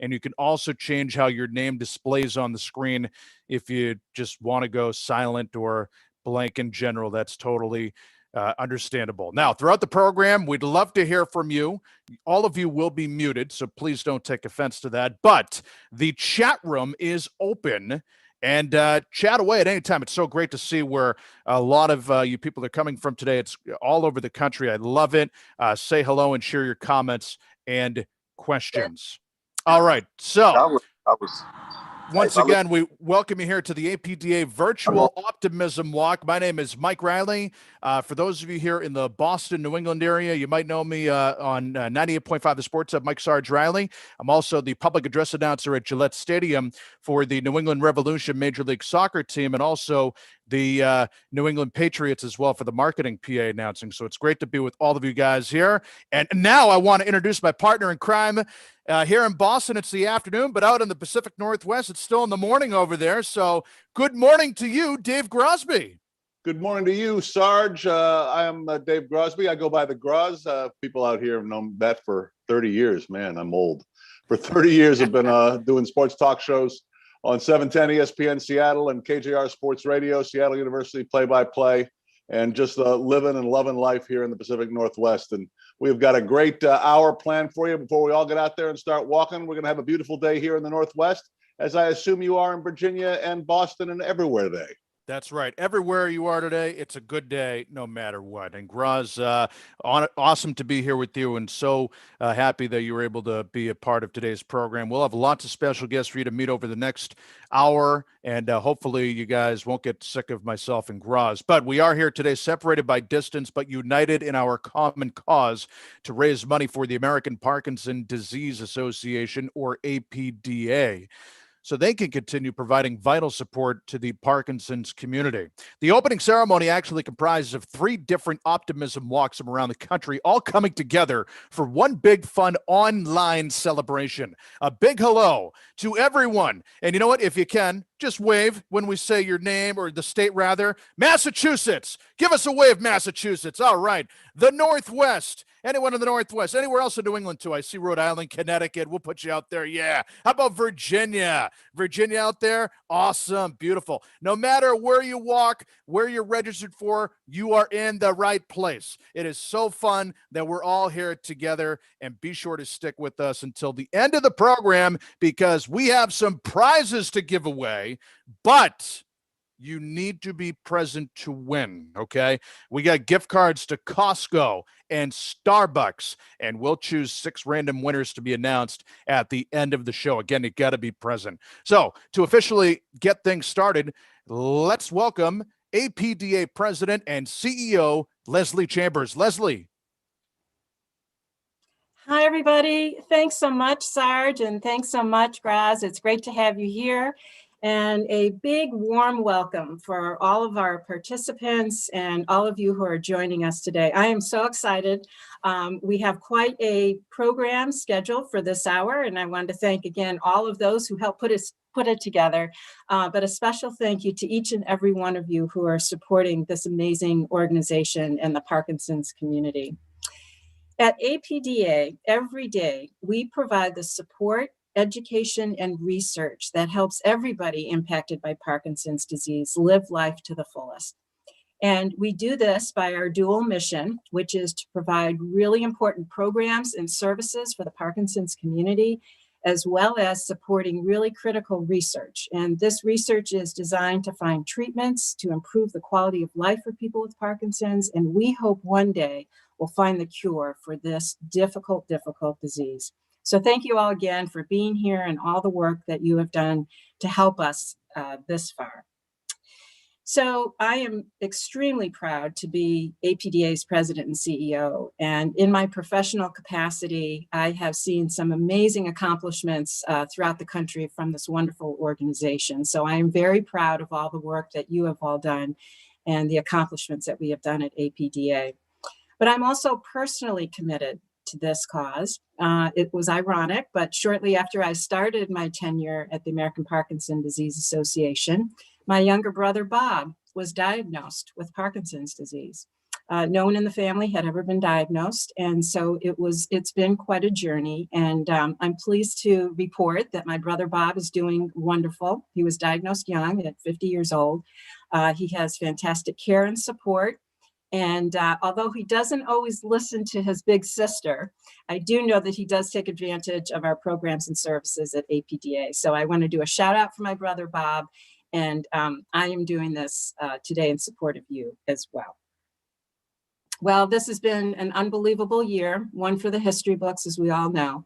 And you can also change how your name displays on the screen if you just want to go silent or blank in general. That's totally understandable. Now, throughout the program, we'd love to hear from you. All of you will be muted, so please don't take offense to that. But the chat room is open. And chat away at any time. It's so great to see where a lot of you people are coming from today. It's all over the country. I love it. Say hello and share your comments and questions. All right. So once again, we welcome you here to the APDA Virtual Optimism Walk. My name is Mike Riley. For those of you here in the Boston, New England area, you might know me on 98.5 The Sports Hub, Mike Sarge Riley. I'm also the public address announcer at Gillette Stadium for the New England Revolution Major League Soccer team, and also the New England Patriots as well for the marketing PA announcing. So it's great to be with all of you guys here. And now I want to introduce my partner in crime. Here in Boston, it's the afternoon, but out in the Pacific Northwest, it's still in the morning over there. So good morning to you, Dave Grosby. Good morning to you, Sarge. I am Dave Grosby. I go by the Groz. People out here have known that for 30 years. Man, I'm old. For 30 years, I've been doing sports talk shows on 710 ESPN Seattle and KJR Sports Radio, Seattle University play-by-play, and just living and loving life here in the Pacific Northwest. And we've got a great hour planned for you before we all get out there and start walking. We're going to have a beautiful day here in the Northwest, as I assume you are in Virginia and Boston and everywhere today. That's right. Everywhere you are today, it's a good day no matter what. And Groz, awesome to be here with you, and so happy that you were able to be a part of today's program. We'll have lots of special guests for you to meet over the next hour, and hopefully you guys won't get sick of myself and Groz. But we are here today separated by distance, but united in our common cause to raise money for the American Parkinson Disease Association, or APDA, so they can continue providing vital support to the Parkinson's community. The opening ceremony actually comprises of 3 different optimism walks from around the country, all coming together for one big fun online celebration. A big hello to everyone. And you know what? If you can, just wave when we say your name, or the state rather. Massachusetts. Give us a wave, Massachusetts. All right. The Northwest. Anyone in the Northwest, anywhere else in New England too. I see Rhode Island, Connecticut. We'll put you out there. Yeah. How about Virginia? Virginia out there? Awesome. Beautiful. No matter where you walk, where you're registered for, you are in the right place. It is so fun that we're all here together, and be sure to stick with us until the end of the program, because we have some prizes to give away, but you need to be present to win, okay? We got gift cards to Costco and Starbucks, and we'll choose 6 random winners to be announced at the end of the show. Again, you got to be present. So to officially get things started, let's welcome APDA President and CEO, Leslie Chambers. Leslie. Hi, everybody. Thanks so much, Sarge, and thanks so much, Groz. It's great to have you here. And a big warm welcome for all of our participants and all of you who are joining us today. I am so excited. We have quite a program scheduled for this hour, and I want to thank again all of those who helped put it together. But a special thank you to each and every one of you who are supporting this amazing organization and the Parkinson's community. At APDA, every day we provide the support, education, and research that helps everybody impacted by Parkinson's disease live life to the fullest. And we do this by our dual mission, which is to provide really important programs and services for the Parkinson's community, as well as supporting really critical research. And this research is designed to find treatments to improve the quality of life for people with Parkinson's. And we hope one day we'll find the cure for this difficult disease. So thank you all again for being here and all the work that you have done to help us this far. So I am extremely proud to be APDA's president and CEO. And in my professional capacity, I have seen some amazing accomplishments throughout the country from this wonderful organization. So I am very proud of all the work that you have all done and the accomplishments that we have done at APDA. But I'm also personally committed to this cause. It was ironic, but shortly after I started my tenure at the American Parkinson Disease Association, my younger brother, Bob, was diagnosed with Parkinson's disease. no one in the family had ever been diagnosed. And so it's been quite a journey. And I'm pleased to report that my brother Bob is doing wonderful. He was diagnosed young at 50 years old. He has fantastic care and support. And although he doesn't always listen to his big sister, I do know that he does take advantage of our programs and services at APDA. So I want to do a shout out for my brother Bob. And I am doing this today in support of you as well. Well, this has been an unbelievable year, one for the history books, as we all know.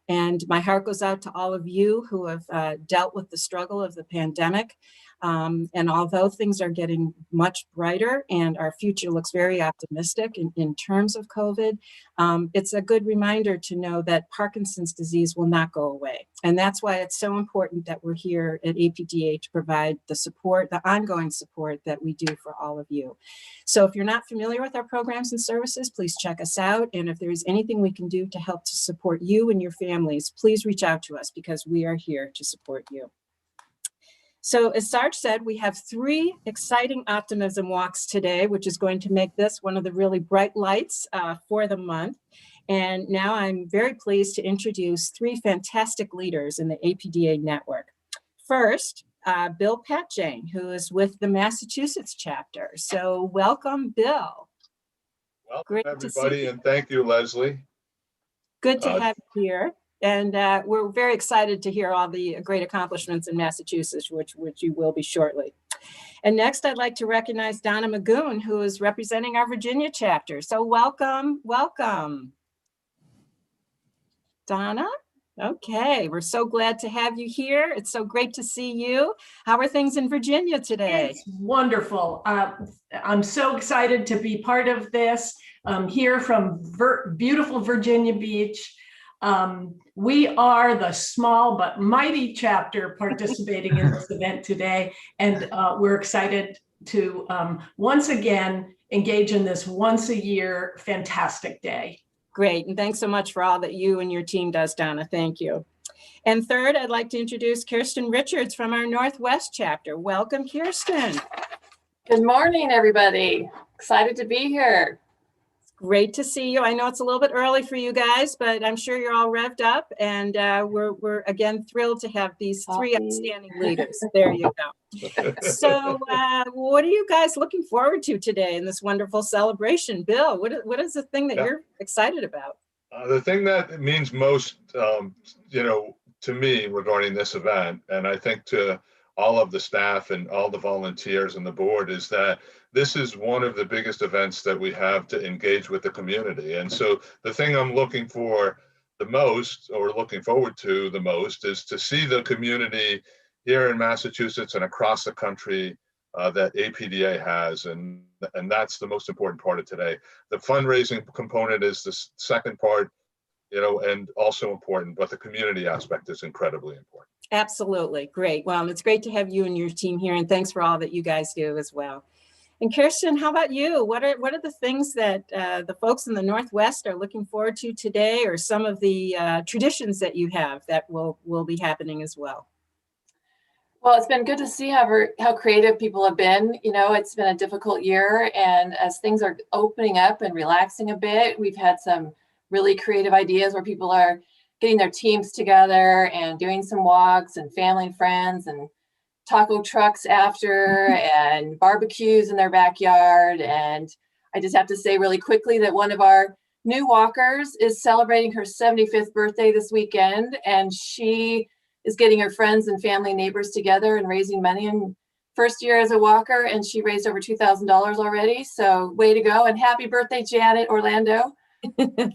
And my heart goes out to all of you who have dealt with the struggle of the pandemic. And although things are getting much brighter and our future looks very optimistic in terms of COVID, it's a good reminder to know that Parkinson's disease will not go away. And that's why it's so important that we're here at APDA to provide the support, the ongoing support that we do for all of you. So if you're not familiar with our programs and services, please check us out. And if there's anything we can do to help to support you and your families, please reach out to us because we are here to support you. So as Sarge said, we have 3 exciting optimism walks today, which is going to make this one of the really bright lights for the month. And now I'm very pleased to introduce 3 fantastic leaders in the APDA network. First, Bill Patjane, who is with the Massachusetts chapter. So welcome, Bill. Welcome, Great everybody, and thank you, Leslie. Good to have you here. And we're very excited to hear all the great accomplishments in Massachusetts, which you will be shortly. And next, I'd like to recognize Donna Magoon, who is representing our Virginia chapter. So welcome, welcome. Donna? Okay, we're so glad to have you here. It's so great to see you. How are things in Virginia today? It's wonderful. I'm so excited to be part of this. Here from beautiful Virginia Beach. We are the small but mighty chapter participating in this event today, and we're excited to once again engage in this once a year fantastic day. Great, and thanks so much for all that you and your team does, Donna. Thank you. And third, I'd like to introduce Kirsten Richards from our Northwest chapter. Welcome, Kirsten. Good morning, everybody. Excited to be here. Great to see you. I know it's a little bit early for you guys, but I'm sure you're all revved up, and we're again thrilled to have these 3 outstanding leaders. There you go. So what are you guys looking forward to today in this wonderful celebration? Bill, what is the thing that you're excited about? The thing that means most, to me regarding this event, and I think to all of the staff and all the volunteers and the board, is that this is one of the biggest events that we have to engage with the community. And so the thing I'm looking for the most, or looking forward to the most, is to see the community here in Massachusetts and across the country that APDA has. And that's the most important part of today. The fundraising component is the second part, and also important, but the community aspect is incredibly important. Absolutely. Great. Well, it's great to have you and your team here, and thanks for all that you guys do as well. And Kirsten, how about you? What are the things that the folks in the Northwest are looking forward to today, or some of the traditions that you have that will be happening as well? Well, it's been good to see how creative people have been. It's been a difficult year, and as things are opening up and relaxing a bit, we've had some really creative ideas where people are getting their teams together and doing some walks and family and friends and taco trucks after and barbecues in their backyard. And I just have to say really quickly that one of our new walkers is celebrating her 75th birthday this weekend, and she is getting her friends and family neighbors together and raising money. And first year as a walker, and she raised over $2,000 already. So way to go, and happy birthday, Janet Orlando.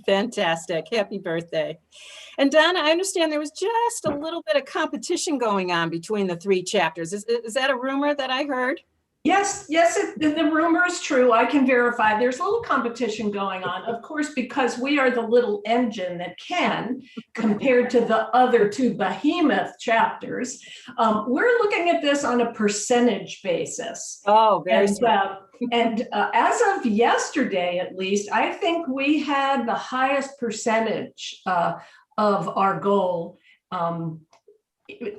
Fantastic. Happy birthday. And Donna, I understand there was just a little bit of competition going on between the 3 chapters. Is that a rumor that I heard? Yes, the rumor is true. I can verify there's a little competition going on, of course, because we are the little engine that can, compared to the other 2 behemoth chapters. We're looking at this on a percentage basis. Oh, very smart. And as of yesterday, at least, I think we had the highest percentage of our goal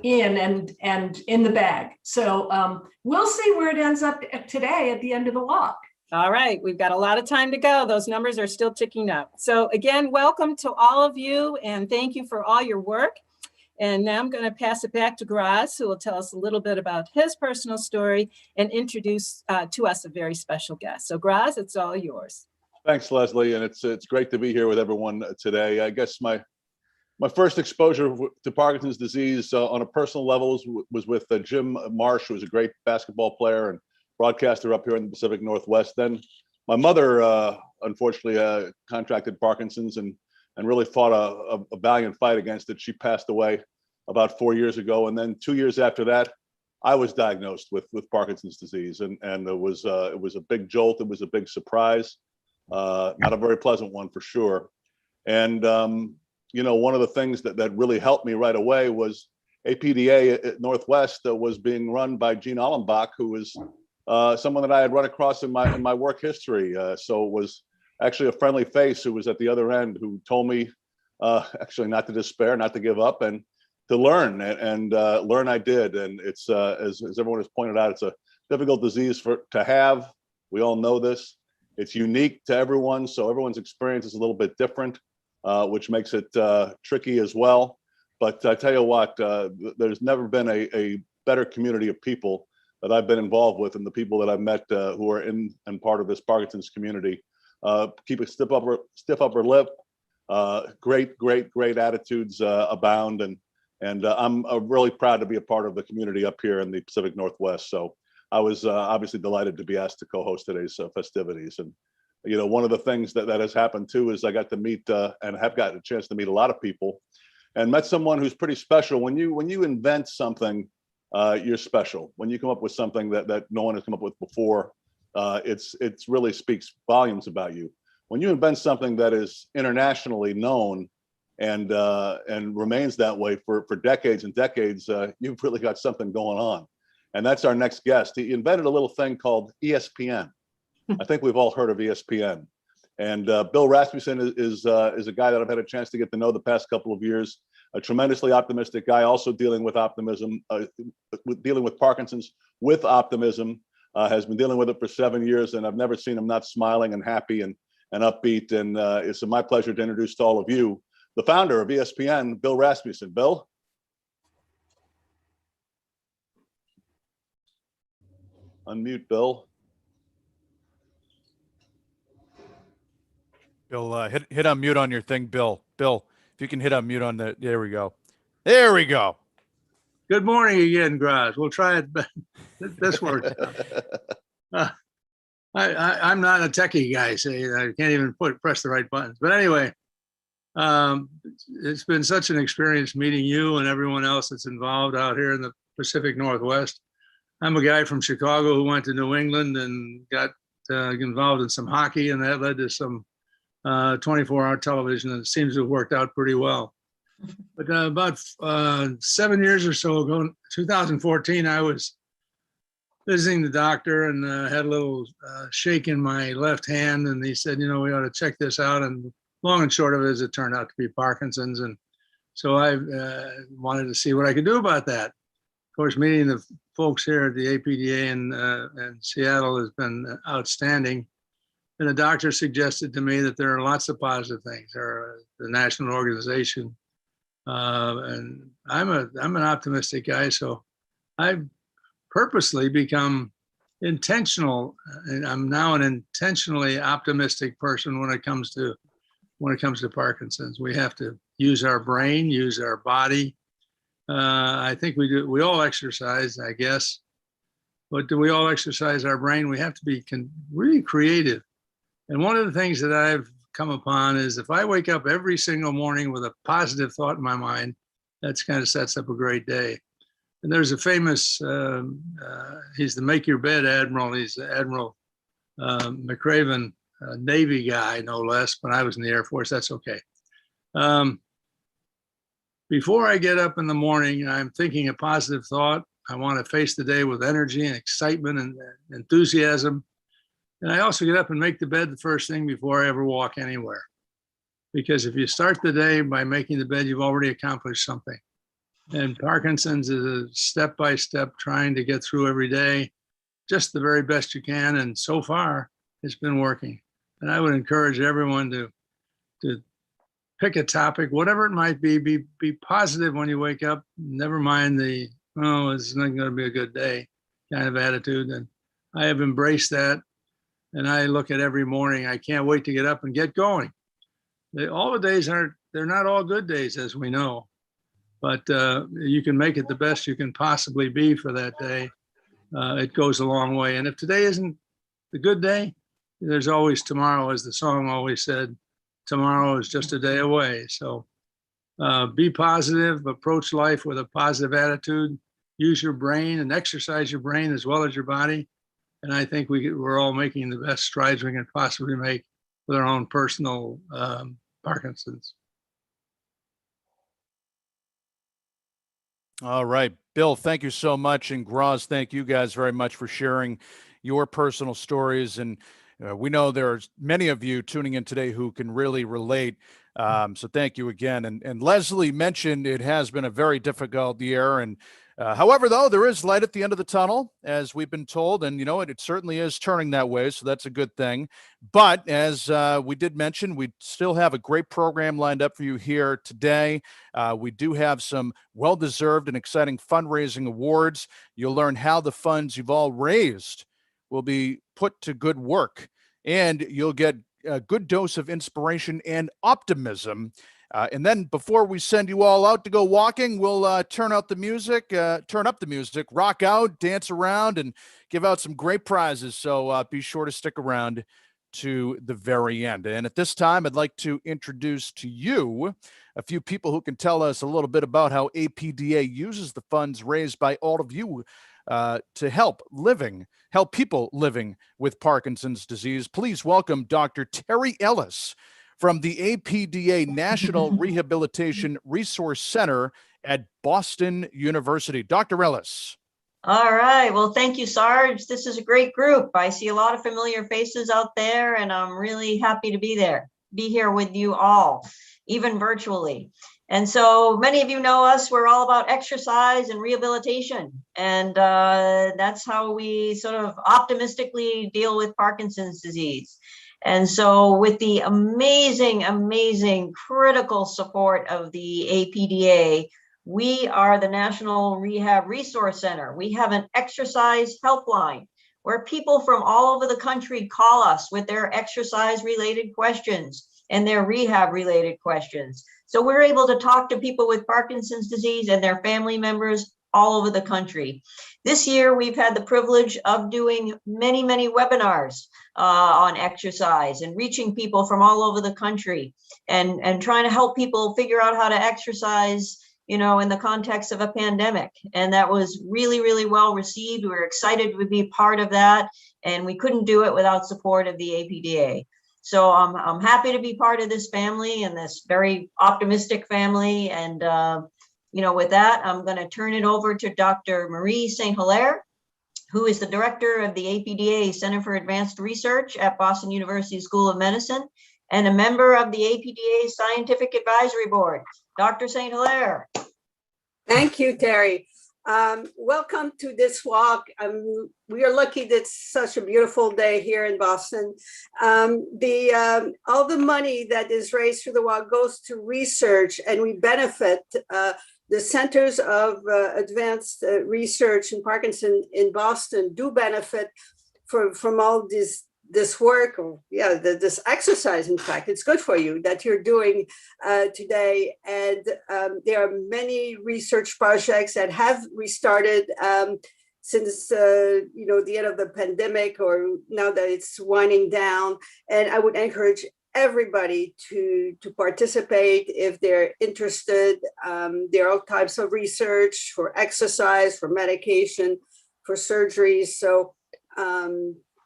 in and in the bag. So we'll see where it ends up today at the end of the walk. All right, we've got a lot of time to go. Those numbers are still ticking up. So again, welcome to all of you and thank you for all your work. And now I'm going to pass it back to Groz, who will tell us a little bit about his personal story and introduce to us a very special guest. So Groz, it's all yours. Thanks, Leslie, and it's great to be here with everyone today. I guess my first exposure to Parkinson's disease on a personal level was with Jim Marsh, who was a great basketball player and broadcaster up here in the Pacific Northwest. Then my mother, unfortunately, contracted Parkinson's and really fought a valiant fight against it. She passed away about 4 years ago. And then 2 years after that, I was diagnosed with Parkinson's disease. And it was a big jolt. It was a big surprise. Not a very pleasant one for sure. And, one of the things that really helped me right away was APDA at Northwest was being run by Gene Allenbach, who was someone that I had run across in my work history. So it was actually a friendly face who was at the other end who told me actually not to despair, not to give up, and to learn. And learn I did. And it's as everyone has pointed out, it's a difficult disease to have. We all know this. It's unique to everyone, so everyone's experience is a little bit different, which makes it tricky as well. But I tell you what, there's never been a better community of people that I've been involved with, and the people that I've met who are in and part of this Parkinson's community. Keep a stiff upper lip. Great attitudes abound, and I'm really proud to be a part of the community up here in the Pacific Northwest. So I was obviously delighted to be asked to co-host today's festivities. And one of the things that has happened too is I got to meet and have gotten a chance to meet a lot of people, and met someone who's pretty special. When you invent something, you're special. When you come up with something that no one has come up with before, it's really speaks volumes about you. When you invent something that is internationally known and remains that way for decades and decades, you've really got something going on. And that's our next guest. He invented a little thing called ESPN. I think we've all heard of ESPN. And Bill Rasmussen is a guy that I've had a chance to get to know the past couple of years. A tremendously optimistic guy, also dealing with optimism, dealing with Parkinson's with optimism. Has been dealing with it for 7 years, and I've never seen him not smiling and happy and upbeat. And it's my pleasure to introduce to all of you the founder of ESPN, Bill Rasmussen. Bill. Unmute, Bill. Bill, hit unmute on your thing, Bill. Bill, if you can hit unmute on the, there we go. There we go. Good morning again, Groz. We'll try it. This works. I'm not a techie guy, so I can't even press the right buttons. But anyway, it's been such an experience meeting you and everyone else that's involved out here in the Pacific Northwest. I'm a guy from Chicago who went to New England and got involved in some hockey, and that led to some 24-hour television, and it seems to have worked out pretty well. But about 7 years or so ago, 2014, I was visiting the doctor and had a little shake in my left hand, and he said, we ought to check this out. And long and short of it is, it turned out to be Parkinson's, and so I wanted to see what I could do about that. Of course, meeting the folks here at the APDA in Seattle has been outstanding. And the doctor suggested to me that there are lots of positive things. There are the national organization, and I'm an optimistic guy, so I've purposely become intentional, and I'm now an intentionally optimistic person when it comes to Parkinson's. We have to use our brain, use our body. I think we do. We all exercise, I guess, but do we all exercise our brain? We have to be really creative. And one of the things that I've come upon is if I wake up every single morning with a positive thought in my mind, that's kind of sets up a great day. And there's a famous, he's the Make Your Bed Admiral. He's Admiral McRaven, Navy guy, no less, but I was in the Air Force, that's okay. Before I get up in the morning, I'm thinking a positive thought. I want to face the day with energy and excitement and enthusiasm. And I also get up and make the bed the first thing before I ever walk anywhere. Because if you start the day by making the bed, you've already accomplished something. And Parkinson's is a step-by-step trying to get through every day, just the very best you can. And so far, it's been working. And I would encourage everyone to pick a topic, whatever it might be positive when you wake up. Never mind the, oh, it's not going to be a good day kind of attitude. And I have embraced that. And I look at every morning, I can't wait to get up and get going. All the days they're not all good days, as we know, but you can make it the best you can possibly be for that day. It goes a long way. And if today isn't the good day, there's always tomorrow, as the song always said. Tomorrow is just a day away. So be positive, approach life with a positive attitude, use your brain and exercise your brain as well as your body. And I think we're all making the best strides we can possibly make with our own personal Parkinson's. All right, Bill, thank you so much. And Groz, thank you guys very much for sharing your personal stories. And we know there's many of you tuning in today who can really relate. So thank you again. And Leslie mentioned it has been a very difficult year. And however, though, there is light at the end of the tunnel, as we've been told. And, you know, it certainly is turning that way. So that's a good thing. But as we did mention, we still have a great program lined up for you here today. We do have some well-deserved and exciting fundraising awards. You'll learn how the funds you've all raised will be put to good work. And you'll get a good dose of inspiration and optimism. And then before we send you all out to go walking, we'll turn up the music, rock out, dance around, and give out some great prizes. So be sure to stick around to the very end. And at this time, I'd like to introduce to you a few people who can tell us a little bit about how APDA uses the funds raised by all of you to help people living with Parkinson's disease. Please welcome Dr. Terry Ellis from the APDA National Rehabilitation Resource Center at Boston University. Dr. Ellis. All right. Well, thank you, Sarge. This is a great group. I see a lot of familiar faces out there, and I'm really happy to be here with you all, even virtually. And so many of you know us, we're all about exercise and rehabilitation. And that's how we sort of optimistically deal with Parkinson's disease. And so with the amazing, amazing critical support of the APDA, we are the National Rehab Resource Center. We have an exercise helpline where people from all over the country call us with their exercise-related questions and their rehab-related questions. So we're able to talk to people with Parkinson's disease and their family members all over the country. This year, we've had the privilege of doing many, many webinars on exercise and reaching people from all over the country and trying to help people figure out how to exercise, you know, in the context of a pandemic. And that was really, really well received. We were excited to be part of that, and we couldn't do it without support of the APDA. So I'm happy to be part of this family and this very optimistic family. And you know, with that, I'm going to turn it over to Dr. Marie St. Hilaire, who is the director of the APDA Center for Advanced Research at Boston University School of Medicine and a member of the APDA Scientific Advisory Board. Dr. St. Hilaire. Thank you, Terry. Welcome to this walk. We are lucky that it's such a beautiful day here in Boston. All the money that is raised through the walk goes to research, and we benefit the Centers of Advanced Research in Parkinson in Boston do benefit from all this work, or this exercise. In fact, it's good for you that you're doing today. And there are many research projects that have restarted since the end of the pandemic, or now that it's winding down. And I would encourage everybody to participate if they're interested. There are all types of research for exercise, for medication, for surgeries. So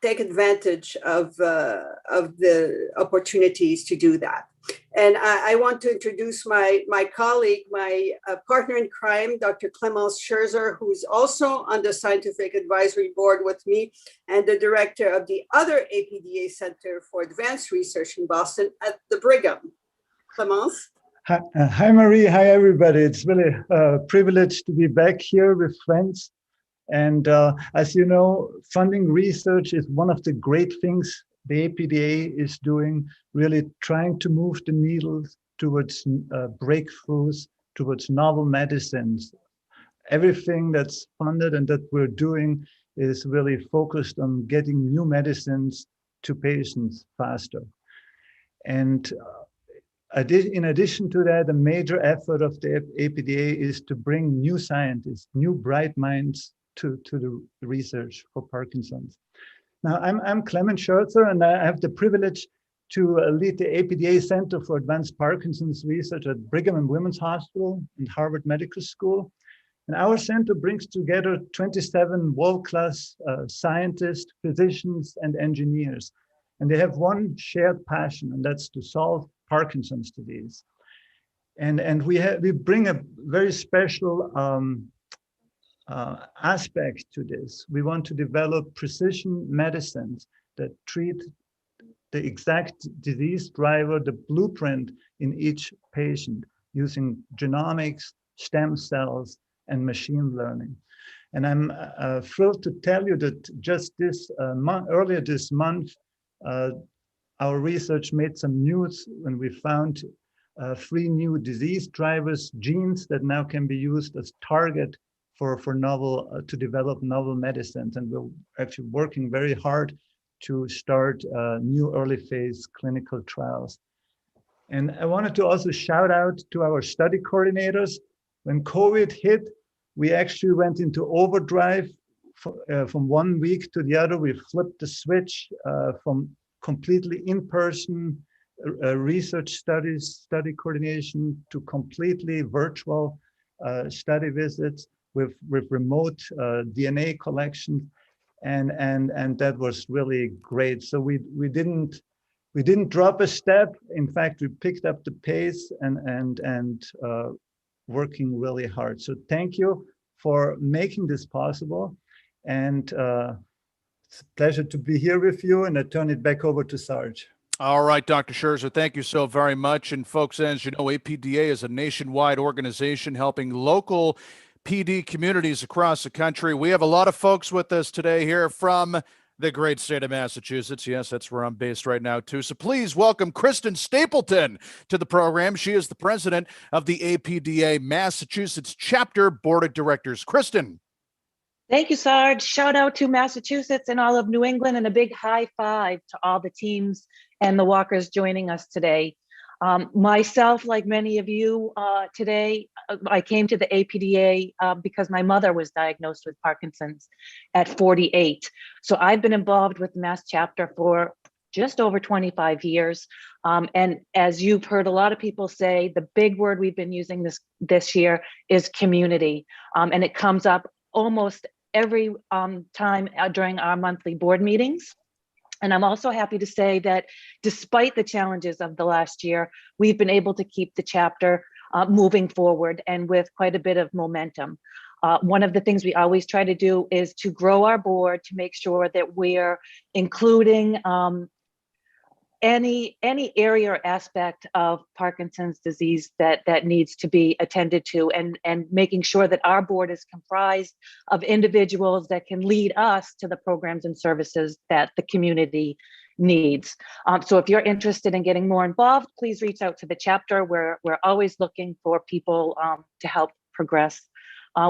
take advantage of the opportunities to do that. And I want to introduce my colleague, my partner in crime, Dr. Clemence Scherzer, who is also on the Scientific Advisory Board with me and the director of the other APDA Center for Advanced Research in Boston at the Brigham. Clemence? Hi, Marie. Hi, everybody. It's really a privilege to be back here with friends. And as you know, funding research is one of the great things the APDA is doing, really trying to move the needle towards breakthroughs, towards novel medicines. Everything that's funded and that we're doing is really focused on getting new medicines to patients faster. And in addition to that, a major effort of the APDA is to bring new scientists, new bright minds to the research for Parkinson's. Now, I'm Clement Scherzer, and I have the privilege to lead the APDA Center for Advanced Parkinson's Research at Brigham and Women's Hospital and Harvard Medical School. And our center brings together 27 world-class scientists, physicians, and engineers. And they have one shared passion, and that's to solve Parkinson's disease. And we bring a very special aspect to this. We want to develop precision medicines that treat the exact disease driver, the blueprint in each patient, using genomics, stem cells, and machine learning. And I'm thrilled to tell you that just earlier this month, our research made some news when we found 3 new disease drivers, genes that now can be used as target for to develop novel medicines. And we're actually working very hard to start new early phase clinical trials. And I wanted to also shout out to our study coordinators. When COVID hit, we actually went into overdrive from one week to the other. We flipped the switch from completely in-person research study coordination to completely virtual study visits with remote DNA collection. And that was really great. So we didn't drop a step. In fact, we picked up the pace and working really hard. So thank you for making this possible. And it's a pleasure to be here with you. And I turn it back over to Sarge. All right, Dr. Scherzer, thank you so very much. And folks, as you know, APDA is a nationwide organization helping local PD communities across the country. We have a lot of folks with us today here from the great state of Massachusetts. Yes, that's where I'm based right now, too. So please welcome Kristen Stapleton to the program. She is the president of the APDA Massachusetts Chapter Board of Directors. Kristen. Thank you, Sarge. Shout out to Massachusetts and all of New England, and a big high five to all the teams and the walkers joining us today. Myself, like many of you today, I came to the APDA because my mother was diagnosed with Parkinson's at 48. So I've been involved with the Mass chapter for just over 25 years. And as you've heard a lot of people say, the big word we've been using this year is community. And it comes up almost every time during our monthly board meetings. And I'm also happy to say that despite the challenges of the last year, we've been able to keep the chapter moving forward and with quite a bit of momentum. One of the things we always try to do is to grow our board to make sure that we're including any area or aspect of Parkinson's disease that needs to be attended to, and making sure that our board is comprised of individuals that can lead us to the programs and services that the community needs. So if you're interested in getting more involved, please reach out to the chapter. We're always looking for people to help progress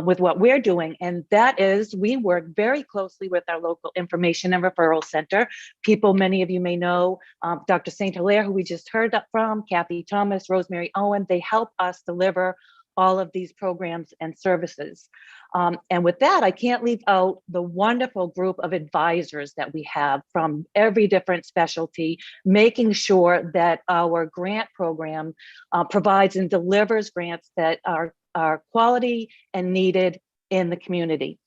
with what we're doing. And that is, we work very closely with our local information and referral center. People, many of you may know, Dr. St. Hilaire, who we just heard from, Kathy Thomas, Rosemary Owen, they help us deliver all of these programs and services. And with that, I can't leave out the wonderful group of advisors that we have from every different specialty, making sure that our grant program provides and delivers grants that are quality and needed in the community.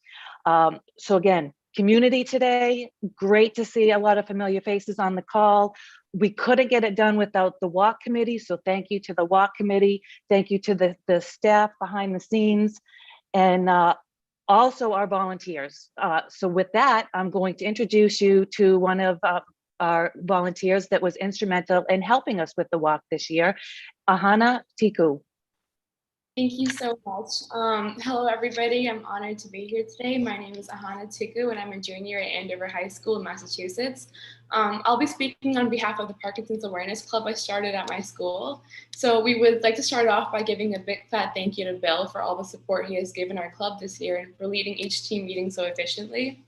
So again, community today, great to see a lot of familiar faces on the call. We couldn't get it done without the walk committee. So thank you to the walk committee. Thank you to the staff behind the scenes, and also our volunteers. So with that, I'm going to introduce you to one of our volunteers that was instrumental in helping us with the walk this year, Ahana Tiku. Thank you so much. Hello, everybody. I'm honored to be here today. My name is Ahana Tiku, and I'm a junior at Andover High School in Massachusetts. I'll be speaking on behalf of the Parkinson's Awareness Club I started at my school. So we would like to start off by giving a big fat thank you to Bill for all the support he has given our club this year and for leading each team meeting so efficiently.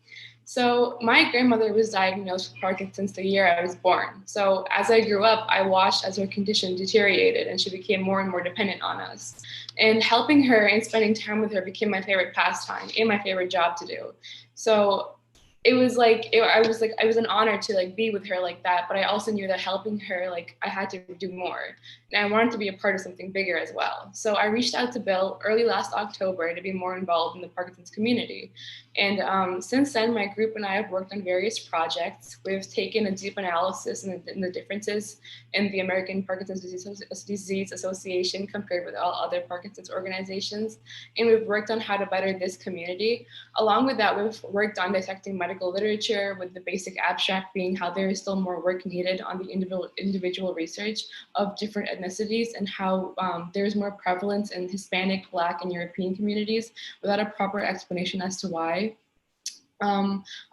So my grandmother was diagnosed with Parkinson's the year I was born. So as I grew up, I watched as her condition deteriorated and she became more and more dependent on us. And helping her and spending time with her became my favorite pastime and my favorite job to do. So it was an honor to be with her like that, but I also knew that helping her, I had to do more. And I wanted to be a part of something bigger as well. So I reached out to Bill early last October to be more involved in the Parkinson's community. And since then, my group and I have worked on various projects. We've taken a deep analysis in the differences in the American Parkinson's Disease Association compared with all other Parkinson's organizations. And we've worked on how to better this community. Along with that, we've worked on dissecting medical literature, with the basic abstract being how there is still more work needed on the individual research of different ethnicities and how there's more prevalence in Hispanic, Black, and European communities without a proper explanation as to why.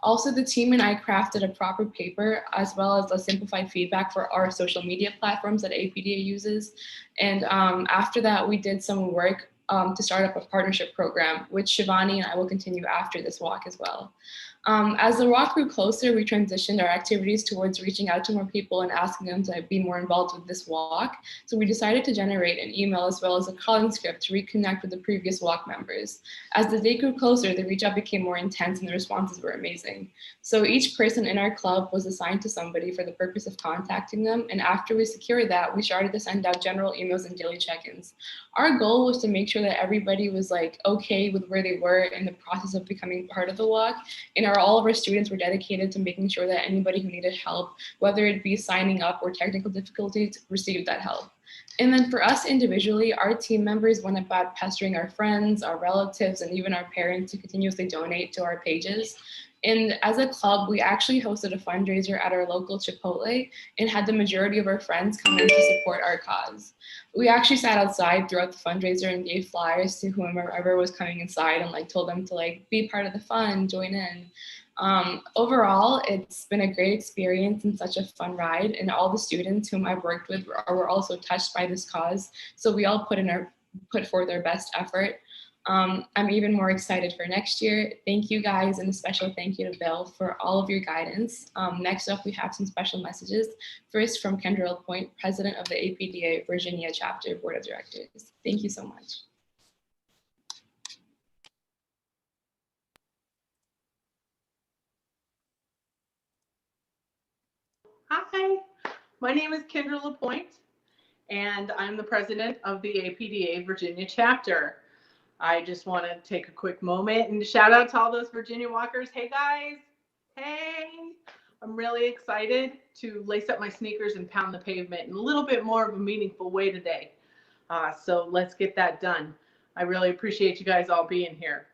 Also, the team and I crafted a proper paper as well as a simplified feedback for our social media platforms that APDA uses. And after that, we did some work to start up a partnership program, which Shivani and I will continue after this walk as well. As the walk grew closer, we transitioned our activities towards reaching out to more people and asking them to be more involved with this walk. So we decided to generate an email as well as a calling script to reconnect with the previous walk members. As the day grew closer, the reach out became more intense and the responses were amazing. So each person in our club was assigned to somebody for the purpose of contacting them. And after we secured that, we started to send out general emails and daily check-ins. Our goal was to make sure that everybody was okay with where they were in the process of becoming part of the walk. And all of our students were dedicated to making sure that anybody who needed help, whether it be signing up or technical difficulties, received that help. And then for us individually, our team members went about pestering our friends, our relatives, and even our parents to continuously donate to our pages. And as a club, we actually hosted a fundraiser at our local Chipotle and had the majority of our friends come in to support our cause. We actually sat outside throughout the fundraiser and gave flyers to whomever was coming inside and told them to be part of the fun, join in. Overall, it's been a great experience and such a fun ride, and all the students whom I've worked with were also touched by this cause. So we all put forth our best effort. I'm even more excited for next year. Thank you guys, and a special thank you to Bill for all of your guidance. Next up, we have some special messages. First from Kendra LaPointe, President of the APDA Virginia Chapter Board of Directors. Thank you so much. Hi, my name is Kendra LaPointe, and I'm the president of the APDA Virginia chapter. I just want to take a quick moment and shout out to all those Virginia walkers. Hey guys, hey, I'm really excited to lace up my sneakers and pound the pavement in a little bit more of a meaningful way today. So let's get that done. I really appreciate you guys all being here.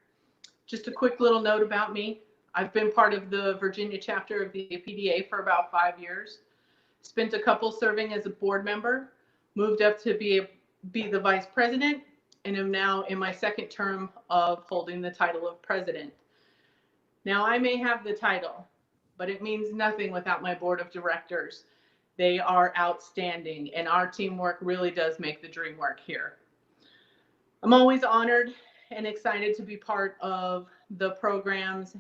Just a quick little note about me. I've been part of the Virginia chapter of the APDA for about 5 years. Spent a couple serving as a board member, moved up to be the vice president, and am now in my second term of holding the title of president. Now, I may have the title, but it means nothing without my board of directors. They are outstanding, and our teamwork really does make the dream work here. I'm always honored and excited to be part of the programs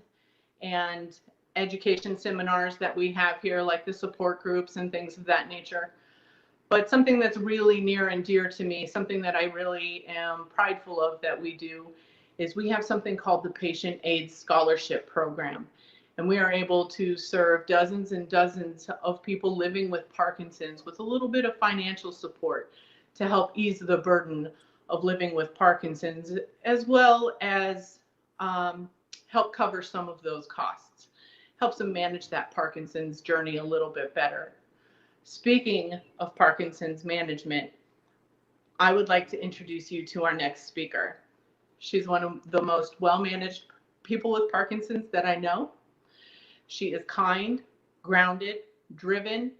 and education seminars that we have here, like the support groups and things of that nature. But something that's really near and dear to me, something that I really am prideful of that we do, is we have something called the Patient Aid Scholarship Program. And we are able to serve dozens and dozens of people living with Parkinson's with a little bit of financial support to help ease the burden of living with Parkinson's, as well as help cover some of those costs, helps them manage that Parkinson's journey a little bit better. Speaking of Parkinson's management, I would like to introduce you to our next speaker. She's one of the most well-managed people with Parkinson's that I know. She is kind, grounded, driven,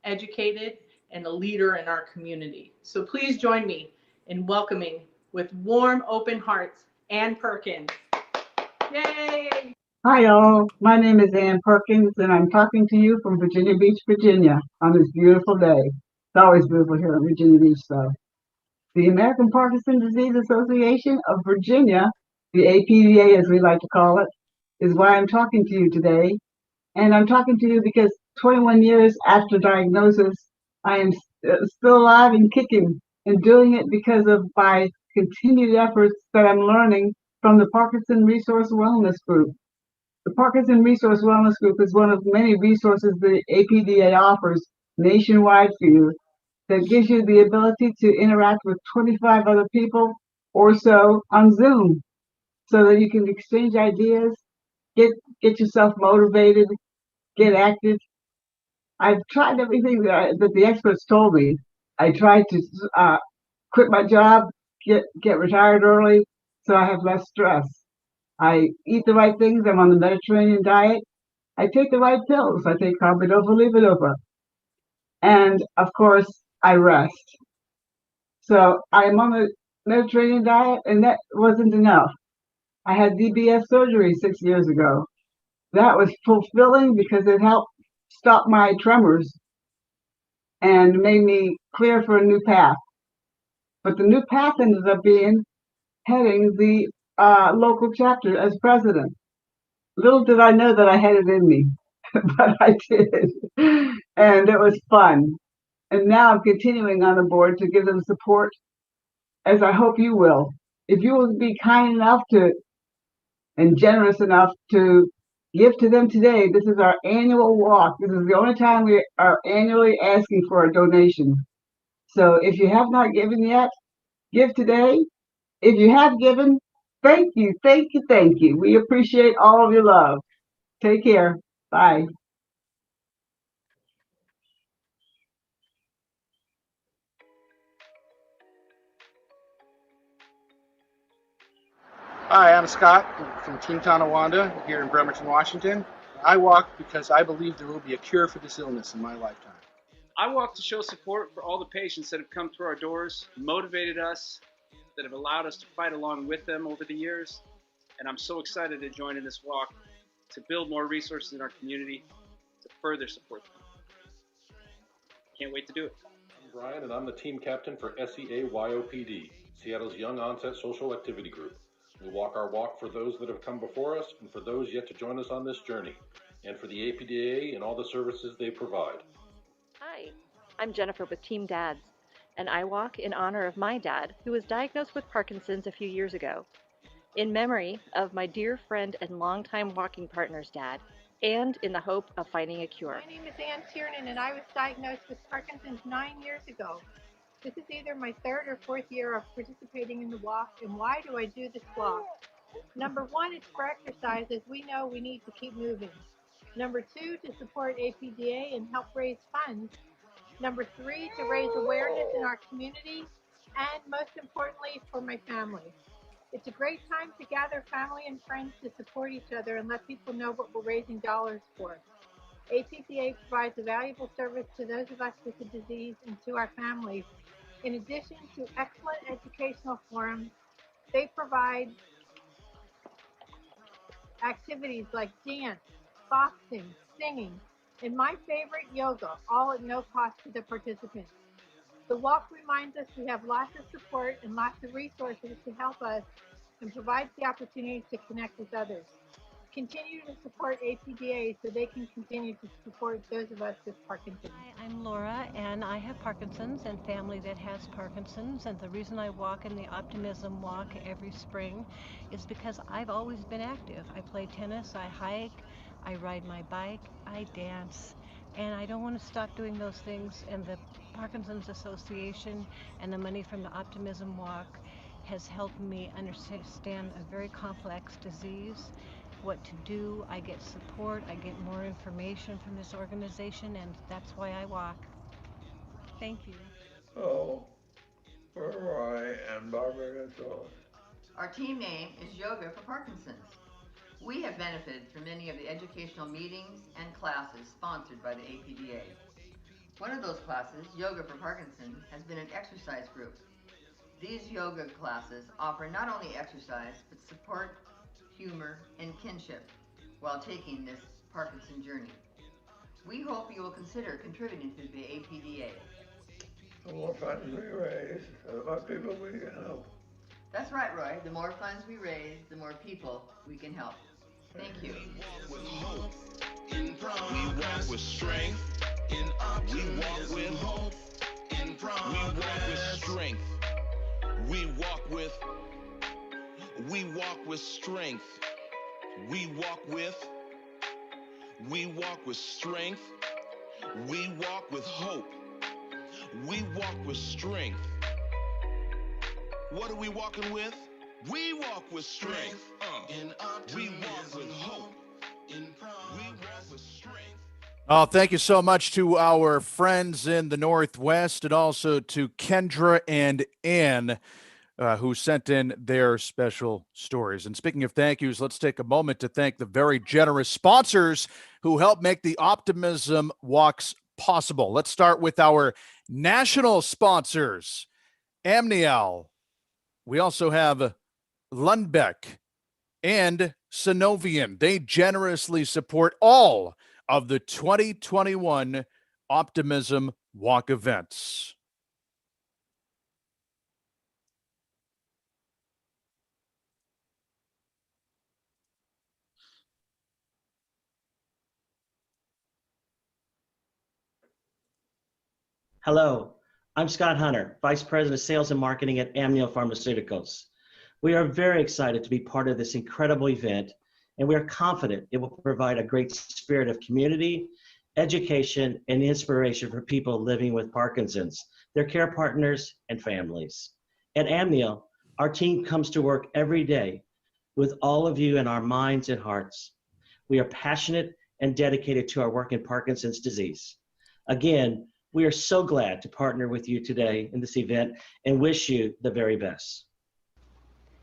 educated, and a leader in our community. So please join me in welcoming with warm, open hearts. Ann Perkins. Yay! Hi, all. My name is Ann Perkins, and I'm talking to you from Virginia Beach, Virginia, on this beautiful day. It's always beautiful here in Virginia Beach, though. The American Parkinson's Disease Association of Virginia, the APDA as we like to call it, is why I'm talking to you today. And I'm talking to you because 21 years after diagnosis, I am still alive and kicking, and doing it because of my continued efforts that I'm learning from the Parkinson Resource Wellness Group. The Parkinson Resource Wellness Group is one of many resources the APDA offers nationwide for you that gives you the ability to interact with 25 other people or so on Zoom so that you can exchange ideas, get yourself motivated, get active. I've tried everything that the experts told me. I tried to quit my job, get retired early so I have less stress. I eat the right things. I'm on the Mediterranean diet. I take the right pills. I take carbidopa, levodopa. And of course, I rest. So I'm on the Mediterranean diet, and that wasn't enough. I had DBS surgery 6 years ago. That was fulfilling because it helped stop my tremors and made me clear for a new path. But the new path ended up being heading the local chapter as president. Little did I know that I had it in me, but I did. And it was fun. And now I'm continuing on the board to give them support, as I hope you will. If you will be kind enough to and generous enough to give to them today, this is our annual walk. This is the only time we are annually asking for a donation. So if you have not given yet, give today. If you have given, thank you, thank you, thank you. We appreciate all of your love. Take care. Bye. Hi, I'm Scott from Team Tonawanda here in Bremerton, Washington. I walk because I believe there will be a cure for this illness in my lifetime. I walk to show support for all the patients that have come through our doors, motivated us, that have allowed us to fight along with them over the years. And I'm so excited to join in this walk to build more resources in our community to further support them. Can't wait to do it. I'm Brian, and I'm the team captain for SEAYOPD, Seattle's Young Onset Social Activity Group. We walk our walk for those that have come before us and for those yet to join us on this journey, and for the APDA and all the services they provide. Hi, I'm Jennifer with Team Dads, and I walk in honor of my dad, who was diagnosed with Parkinson's a few years ago, in memory of my dear friend and longtime walking partner's dad, and in the hope of finding a cure. My name is Ann Tiernan, and I was diagnosed with Parkinson's 9 years ago. This is either my third or fourth year of participating in the walk, and why do I do this walk? Number one, it's for exercise, as we know we need to keep moving. Number two, to support APDA and help raise funds. Number three, to raise awareness in our community, and most importantly, for my family. It's a great time to gather family and friends to support each other and let people know what we're raising dollars for. APDA provides a valuable service to those of us with the disease and to our families. In addition to excellent educational forums, they provide activities like dance, boxing, singing, and my favorite, yoga, all at no cost to the participants. The walk reminds us we have lots of support and lots of resources to help us and provides the opportunity to connect with others. Continue to support APDA so they can continue to support those of us with Parkinson's. Hi, I'm Laura, and I have Parkinson's and family that has Parkinson's, and the reason I walk in the Optimism Walk every spring is because I've always been active. I play tennis, I hike, I ride my bike, I dance, and I don't want to stop doing those things, and the Parkinson's Association and the money from the Optimism Walk has helped me understand a very complex disease, what to do. I get support, I get more information from this organization, and that's why I walk. Thank you. Hello, Roy and Barbara Gonzalez. Our team name is Yoga for Parkinson's. We have benefited from many of the educational meetings and classes sponsored by the APDA. One of those classes, Yoga for Parkinson's, has been an exercise group. These yoga classes offer not only exercise, but support, humor, and kinship while taking this Parkinson journey. We hope you will consider contributing to the APDA. The more funds we raise, the more people we can help. That's right, Roy. The more funds we raise, the more people we can help. Thank you. We walk with strength. We walk with hope. We walk with strength. We walk with strength. We walk with strength. We walk with hope. We walk with strength. What are we walking with? We walk with strength. We walk with hope. We walk with strength. Oh, thank you so much to our friends in the Northwest, and also to Kendra and Ann, who sent in their special stories. And speaking of thank yous, let's take a moment to thank the very generous sponsors who help make the Optimism Walks possible. Let's start with our national sponsors, Amnial. We also have Lundbeck and Synovium. They generously support all of the 2021 Optimism Walk events. Hello, I'm Scott Hunter, Vice President of Sales and Marketing at Amneal Pharmaceuticals. We are very excited to be part of this incredible event, and we are confident it will provide a great spirit of community, education, and inspiration for people living with Parkinson's, their care partners, and families. At Amneal, our team comes to work every day with all of you in our minds and hearts. We are passionate and dedicated to our work in Parkinson's disease. Again, we are so glad to partner with you today in this event and wish you the very best.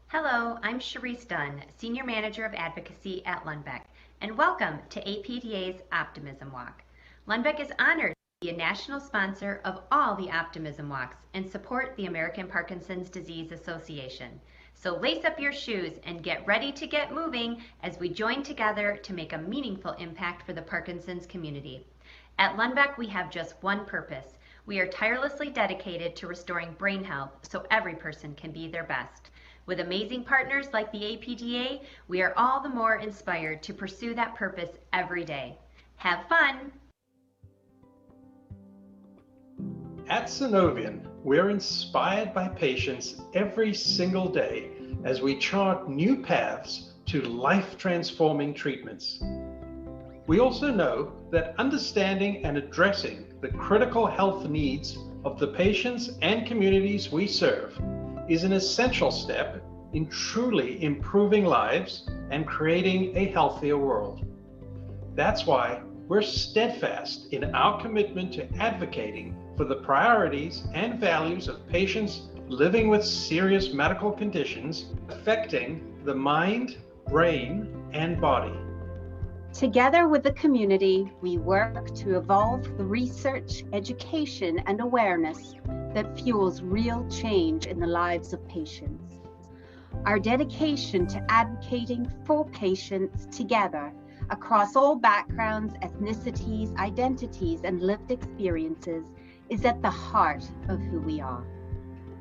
Hello, I'm Sharice Dunn, Senior Manager of Advocacy at Lundbeck, and welcome to APDA's Optimism Walk. Lundbeck is honored to be a national sponsor of all the Optimism Walks and support the American Parkinson's Disease Association. So lace up your shoes and get ready to get moving as we join together to make a meaningful impact for the Parkinson's community. At Lundbeck, we have just one purpose. We are tirelessly dedicated to restoring brain health so every person can be their best. With amazing partners like the APDA, we are all the more inspired to pursue that purpose every day. Have fun! At Synovium, we're inspired by patients every single day as we chart new paths to life-transforming treatments. We also know that understanding and addressing the critical health needs of the patients and communities we serve is an essential step in truly improving lives and creating a healthier world. That's why we're steadfast in our commitment to advocating for the priorities and values of patients living with serious medical conditions affecting the mind, brain, and body. Together with the community, we work to evolve the research, education, and awareness that fuels real change in the lives of patients. Our dedication to advocating for patients together across all backgrounds, ethnicities, identities, and lived experiences is at the heart of who we are.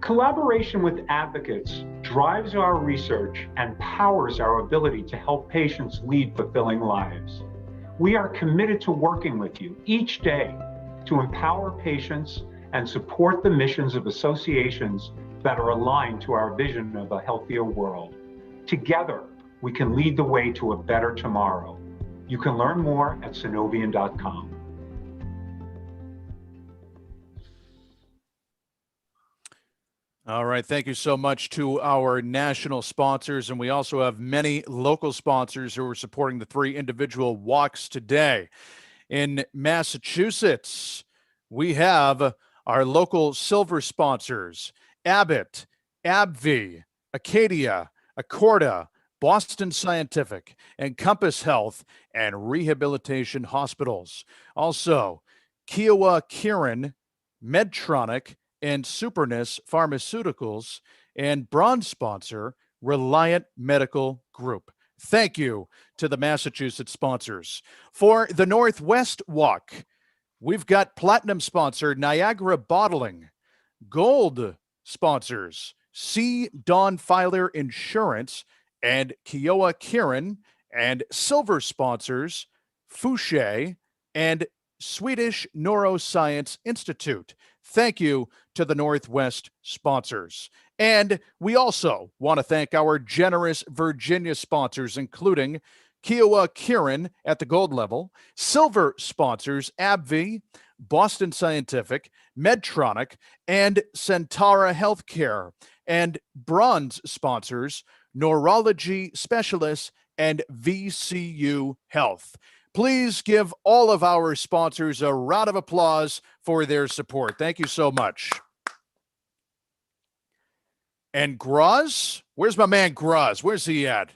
Collaboration with advocates drives our research and powers our ability to help patients lead fulfilling lives. We are committed to working with you each day to empower patients and support the missions of associations that are aligned to our vision of a healthier world. Together, we can lead the way to a better tomorrow. You can learn more at synovium.com. All right. Thank you so much to our national sponsors. And we also have many local sponsors who are supporting the 3 individual walks today. In Massachusetts, we have our local silver sponsors, Abbott, AbbVie, Acadia, Accorda, Boston Scientific, and Compass Health and Rehabilitation Hospitals. Also, Kiowa Kirin, Medtronic, and Supernus Pharmaceuticals, and bronze sponsor, Reliant Medical Group. Thank you to the Massachusetts sponsors. For the Northwest Walk, we've got platinum sponsor, Niagara Bottling, gold sponsors, C. Don Filer Insurance and Kiowa Kirin, and silver sponsors, Fouché and Swedish Neuroscience Institute. Thank you to the Northwest sponsors. And we also want to thank our generous Virginia sponsors, including Kiowa Kirin at the gold level, silver sponsors, AbbVie, Boston Scientific, Medtronic, and Centara Healthcare, and bronze sponsors, Neurology Specialists and VCU Health. Please give all of our sponsors a round of applause for their support. Thank you so much. And Groz, where's my man Groz? Where's he at?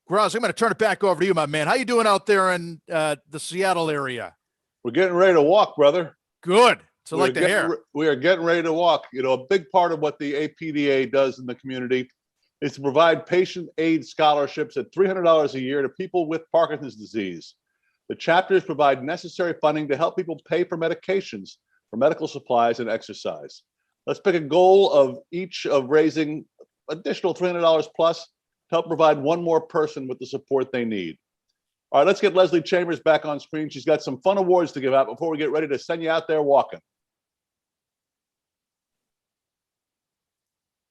Groz, I'm going to turn it back over to you, my man. How you doing out there in the Seattle area? We're getting ready to walk, brother. Good. So like to hear. We are getting ready to walk. You know, a big part of what the APDA does in the community is to provide patient aid scholarships at $300 a year to people with Parkinson's disease. The chapters provide necessary funding to help people pay for medications, for medical supplies, and exercise. Let's pick a goal of each of raising additional $300 plus to help provide one more person with the support they need. All right, let's get Leslie Chambers back on screen. She's got some fun awards to give out before we get ready to send you out there walking.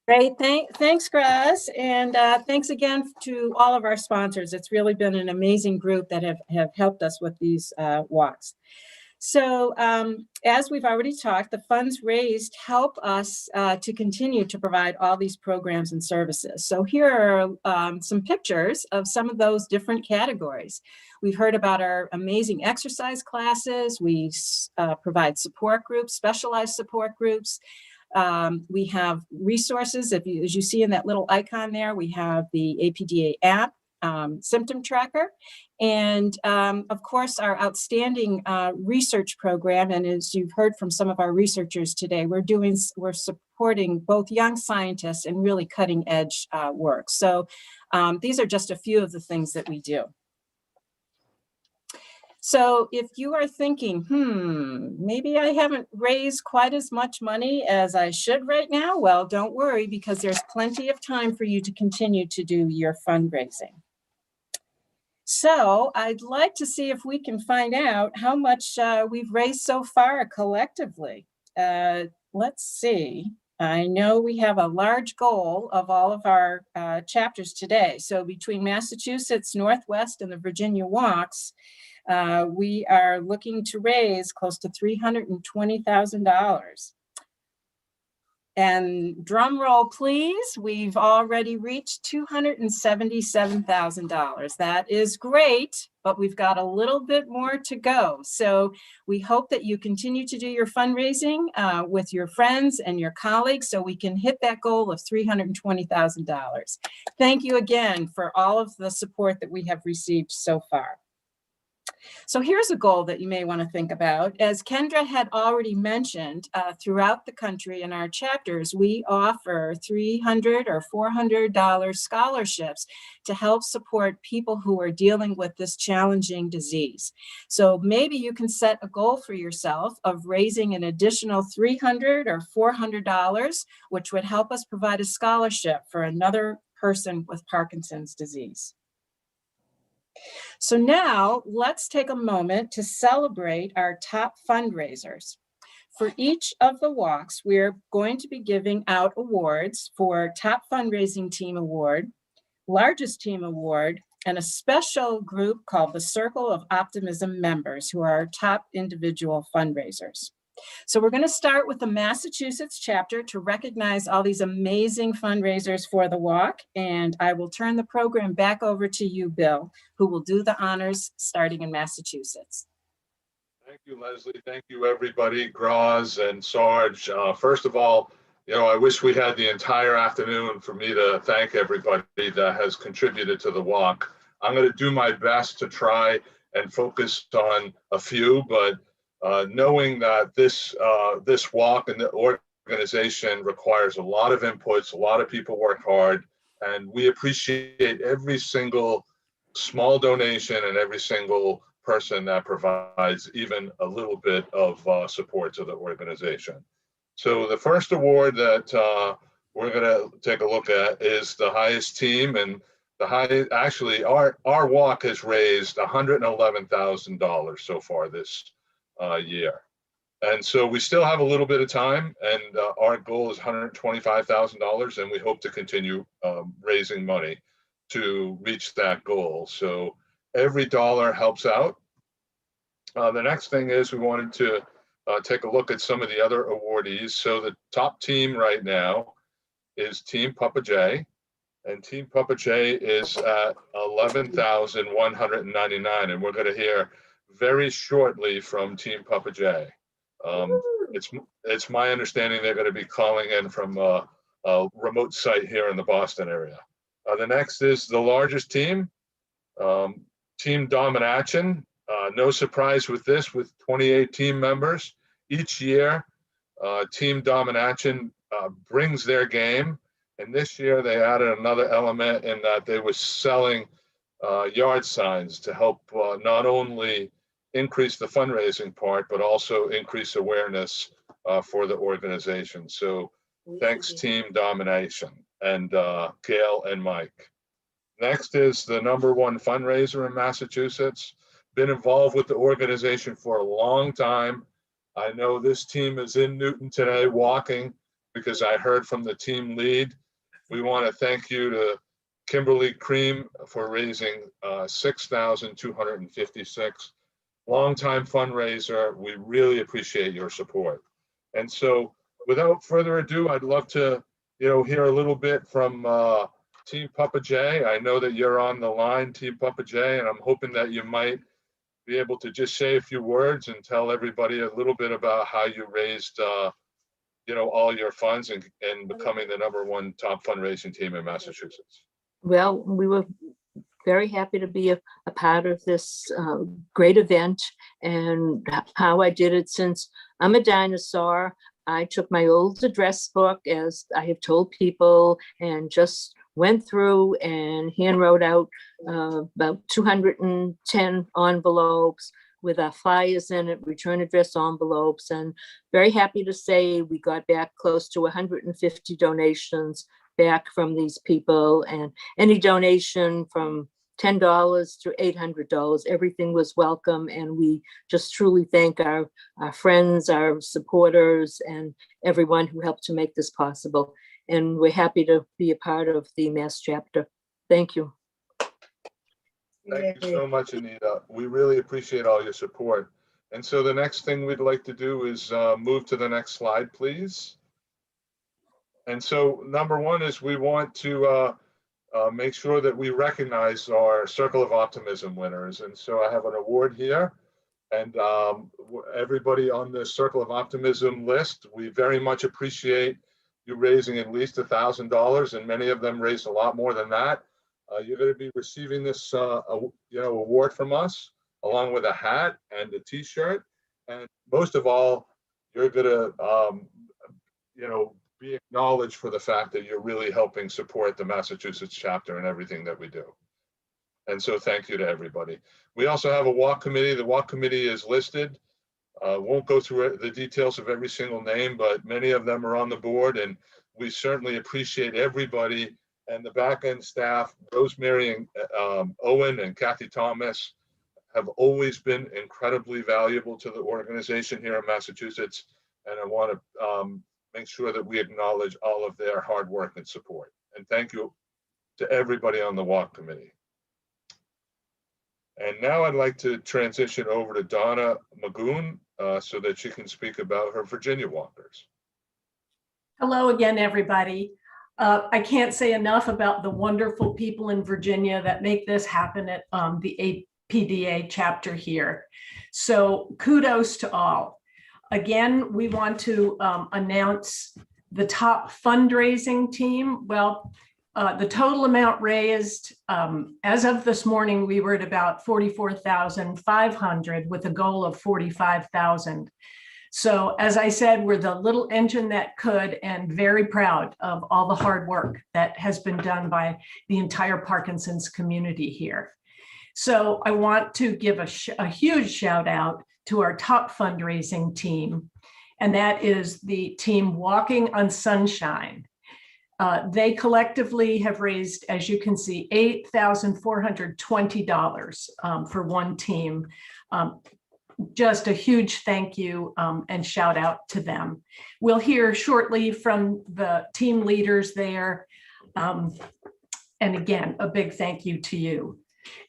Great, thanks, Groz, and thanks again to all of our sponsors. It's really been an amazing group that have helped us with these walks. So as we've already talked, the funds raised help us to continue to provide all these programs and services. So here are some pictures of some of those different categories. We've heard about our amazing exercise classes. We provide support groups, specialized support groups. We have resources, as you see in that little icon there, we have the APDA app, symptom tracker, and of course our outstanding research program. And as you've heard from some of our researchers today, we're supporting both young scientists and really cutting edge work. So these are just a few of the things that we do. So if you are thinking, maybe I haven't raised quite as much money as I should right now, well, don't worry, because there's plenty of time for you to continue to do your fundraising. So I'd like to see if we can find out how much we've raised so far collectively. Let's see. I know we have a large goal of all of our chapters today. So between Massachusetts, Northwest, and the Virginia Walks, we are looking to raise close to $320,000. And drum roll, please. We've already reached $277,000. That is great, but we've got a little bit more to go. So we hope that you continue to do your fundraising with your friends and your colleagues so we can hit that goal of $320,000. Thank you again for all of the support that we have received so far. So here's a goal that you may want to think about. As Kendra had already mentioned, throughout the country in our chapters, we offer $300 or $400 scholarships to help support people who are dealing with this challenging disease. So maybe you can set a goal for yourself of raising an additional $300 or $400, which would help us provide a scholarship for another person with Parkinson's disease. So now let's take a moment to celebrate our top fundraisers. For each of the walks, we're going to be giving out awards for Top Fundraising Team Award, Largest Team Award, and a special group called the Circle of Optimism members, who are our top individual fundraisers. So we're going to start with the Massachusetts chapter to recognize all these amazing fundraisers for the walk. And I will turn the program back over to you, Bill, who will do the honors starting in Massachusetts. Thank you, Leslie. Thank you, everybody, Groz and Sarge. First of all, you know, I wish we had the entire afternoon for me to thank everybody that has contributed to the walk. I'm going to do my best to try and focus on a few, but knowing that this walk and the organization requires a lot of inputs, a lot of people work hard, and we appreciate every single small donation and every single person that provides even a little bit of support to the organization. So the first award that we're going to take a look at is the highest team, and actually our walk has raised $111,000 so far this year. And so we still have a little bit of time, and our goal is $125,000, and we hope to continue raising money to reach that goal. So every dollar helps out. The next thing is we wanted to take a look at some of the other awardees. So the top team right now is Team Papa J, and Team Papa J is at $11,199, and we're going to hear very shortly from Team Papa J. It's my understanding they're going to be calling in from a remote site here in the Boston area. The next is the largest team, Team Domination. No surprise with this, with 28 team members. Each year, Team Domination brings their game. And this year they added another element in that they were selling yard signs to help not only increase the fundraising part, but also increase awareness for the organization. So thanks, Team Domination, and Gail and Mike. Next is the #1 fundraiser in Massachusetts. Been involved with the organization for a long time. I know this team is in Newton today walking because I heard from the team lead. We want to thank you to Kimberly Cream for raising $6,256. Longtime fundraiser. We really appreciate your support. And so without further ado, I'd love to, hear a little bit from Team Papa J. I know that you're on the line, Team Papa J, and I'm hoping that you might be able to just say a few words and tell everybody a little bit about how you raised, all your funds and becoming the #1 top fundraising team in Massachusetts. Well, we were very happy to be a part of this great event, and how I did it, since I'm a dinosaur, I took my old address book, as I have told people, and just went through and hand wrote out about 210 envelopes with our flyers in it, return address envelopes, and very happy to say we got back close to 150 donations back from these people, and any donation from $10 to $800, everything was welcome, and we just truly thank our friends, our supporters, and everyone who helped to make this possible. And we're happy to be a part of the Mass chapter. Thank you. Thank you so much, Anita. We really appreciate all your support. And so the next thing we'd like to do is move to the next slide, please. And so #1 is we want to make sure that we recognize our Circle of Optimism winners. And so I have an award here, and everybody on the Circle of Optimism list, we very much appreciate you raising at least $1,000, and many of them raised a lot more than that. You're going to be receiving this award from us, along with a hat and a t-shirt. And most of all, you're going to be acknowledged for the fact that you're really helping support the Massachusetts chapter and everything that we do. And so thank you to everybody. We also have a walk committee. The walk committee is listed. Won't go through the details of every single name, but many of them are on the board, and we certainly appreciate everybody and the back end staff. Rosemary and Owen and Kathy Thomas have always been incredibly valuable to the organization here in Massachusetts, and I want to make sure that we acknowledge all of their hard work and support. And thank you to everybody on the walk committee. And now I'd like to transition over to Donna Magoon so that she can speak about her Virginia walkers. Hello again, everybody. I can't say enough about the wonderful people in Virginia that make this happen at the APDA chapter here. So kudos to all. Again, we want to announce the top fundraising team. Well, the total amount raised, as of this morning, we were at about $44,500 with a goal of $45,000. So as I said, we're the little engine that could, and very proud of all the hard work that has been done by the entire Parkinson's community here. So I want to give a huge shout out to our top fundraising team, and that is the team Walking on Sunshine. They collectively have raised, as you can see, $8,420 for one team. Just a huge thank you and shout out to them. We'll hear shortly from the team leaders there. And again, a big thank you to you.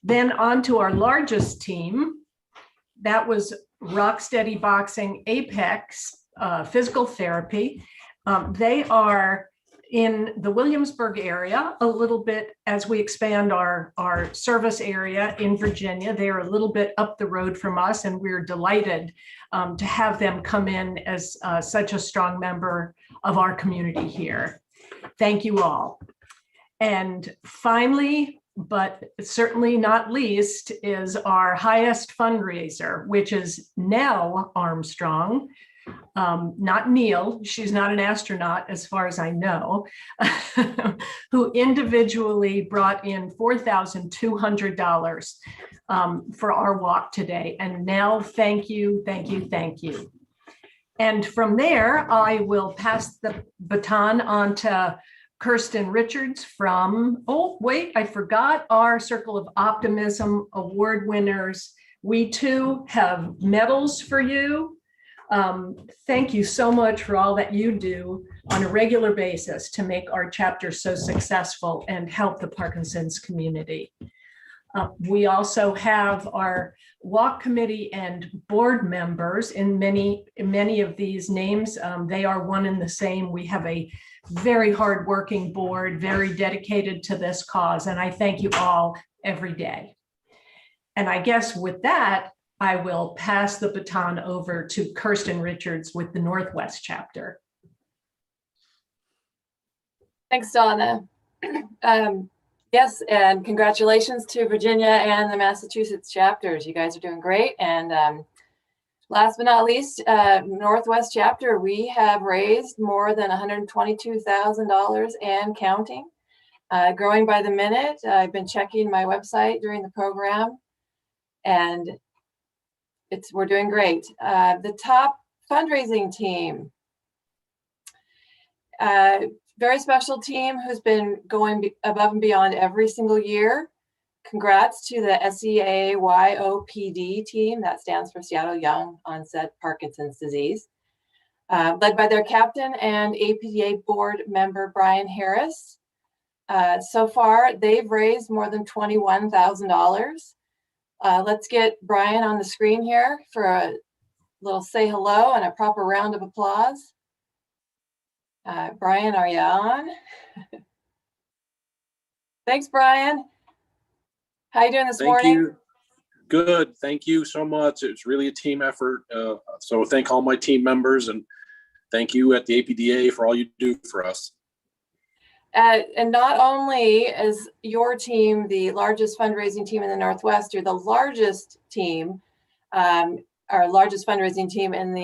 Then on to our largest team. That was Rocksteady Boxing Apex Physical Therapy. They are in the Williamsburg area a little bit as we expand our service area in Virginia. They are a little bit up the road from us, and we're delighted to have them come in as such a strong member of our community here. Thank you all. And finally, but certainly not least, is our highest fundraiser, which is Nell Armstrong. Not Neil, she's not an astronaut as far as I know, who individually brought in $4,200 for our walk today. And Nell, thank you, thank you, thank you. And from there, I will pass the baton on to Kirsten Richards from, oh, wait, I forgot our Circle of Optimism award winners. We too have medals for you. Thank you so much for all that you do on a regular basis to make our chapter so successful and help the Parkinson's community. We also have our walk committee and board members in many of these names. They are one and the same. We have a very hardworking board, very dedicated to this cause, and I thank you all every day. And I guess with that, I will pass the baton over to Kirsten Richards with the Northwest chapter. Thanks, Donna. Yes, and congratulations to Virginia and the Massachusetts chapters. You guys are doing great. And last but not least, Northwest chapter, we have raised more than $122,000 and counting, growing by the minute. I've been checking my website during the program, and we're doing great. The top fundraising team, very special team who's been going above and beyond every single year. Congrats to the SEAYOPD team, that stands for Seattle Young Onset Parkinson's Disease, led by their captain and APDA board member, Brian Harris. So far, they've raised more than $21,000. Let's get Brian on the screen here for a little say hello and a proper round of applause. Brian, are you on? Thanks, Brian. How you doing this morning? Thank you. Good. Thank you so much. It's really a team effort. So thank all my team members, and thank you at the APDA for all you do for us. And not only is your team the largest fundraising team in the Northwest, you're the largest team, our largest fundraising team in